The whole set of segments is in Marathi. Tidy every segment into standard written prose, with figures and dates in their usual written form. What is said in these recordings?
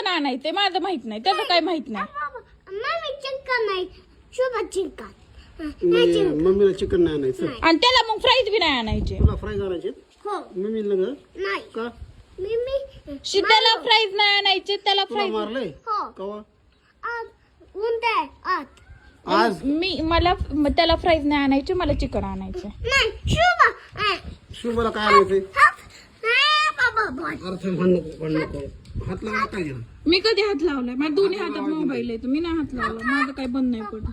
चिकन आणायचंय, माझं माहित नाही, त्याचं काय माहित नाही. मम्मी चिकन नाही, शुभ चिकन. मम्मीला चिकन नाही आणायचं. आणि त्याला मग फ्राईज बी नाही आणायचे. तुला फ्राय करायचे हो मम्मीला ग नाही का मम्मी त्याला फ्राईज नाही आणायचे, त्याला तुला फ्राईज. मारलंय हो कवा आज उंदे आत आज मला त्याला फ्राईज नाही आणायचे, मला चिकन आणायचं. नाही शुभ शुभला काय आणायचंय बाबा बोल अर्थ म्हण नको हात लावा काय घ्या मी कधी हात लावलाय? माझ्या दोन्ही हातात मोबाईल आहे, मी नाही हात लावला, माझं काही बंद नाही पडत.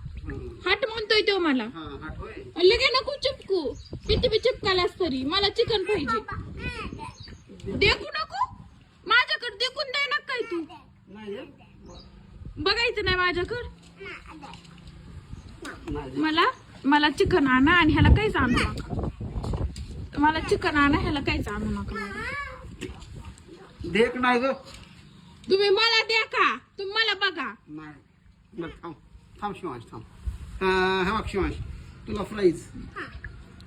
हाट म्हणतोय तो मला. हा हात होय लगे नको चिपकू, किती बी चिपकालास तरी मला चिकन पाहिजे. देखू नको माझ्याकडे, देखून द्याय ना काय तू. नाही ग? बघायचं नाही माझ्याकडे. नाही मला चिकन आणा आणि ह्याला काहीच आणू नका. मला चिकन आणा, ह्याला काहीच आणू नका. देख नाही ग तुम्ही मला द्या का, तुम्ही मला बघा. नाही बरं थांब थांब शिवांश थांब हा बघ शिवांश तुला फ्राईज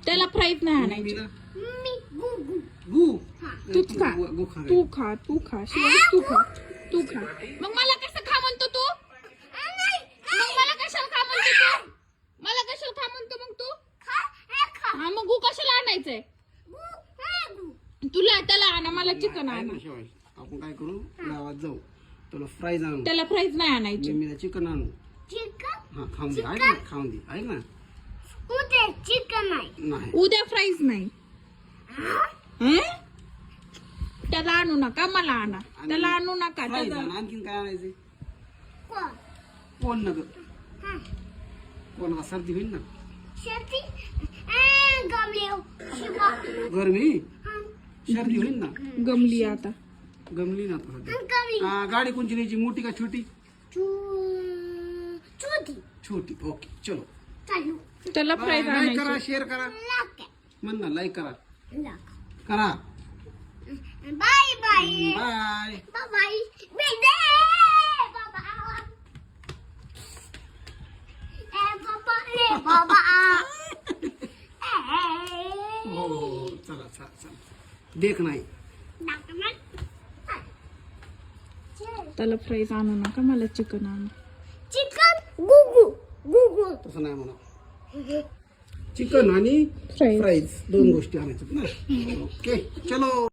त्याला फ्राईज नाही आणायची. मम्मीला मम्मी गुगु गु तूच खा, गु खा तू खा शिवाय तू खा. मग मला कसं खा म्हणतो तू? मग मला कशाला खा म्हणतो तू? मला कशाला खा म्हणतो मग तू? हा मग गु कशाला आणायचंय? तुला त्याला आणा, मला चिकन आणा. शिवांश आपण काय करू गावात जाऊ तुला फ्राईज आणू त्याला फ्राईज नाही आणायची. मम्मीला चिकन आणू चिकन हा खाऊन दे ऐक ना खाऊन दे ऐक ना उंदे चिकन नाही नाही उद्या फ्राईज नाही. हं? त्याला आणू नका, मला आणा. त्याला आणू नका. फ्राईज त्याला आण आणखीन काय आणायचे कोण कोण नग हा कोण का सर्दी होईल ना शेती गमलेव शिवा गरमी सर्दी होईल ना गमली आता. गमली ना आता सध्या. गमली गाडी कोणची न्यायची मोठी का छोटी छोटी छोटी ओके चलो चालू त्याला फ्राईज लाईक करा आणायची. शेअर करा लाक म्हण ना लाईक करा लाक करा बाय बाय बाय बाय बेबे बाबा बाबा रे बाबा हो हो चला चला चला देख नाही त्याला फ्राईज आणू नका, मला चिकन आणू. चिकन गुगु गुगु तसं नाही म्हणा चिकन आणि फ्राईज. फ्राईज दोन गोष्टी आणायच्यात ना ओके चलो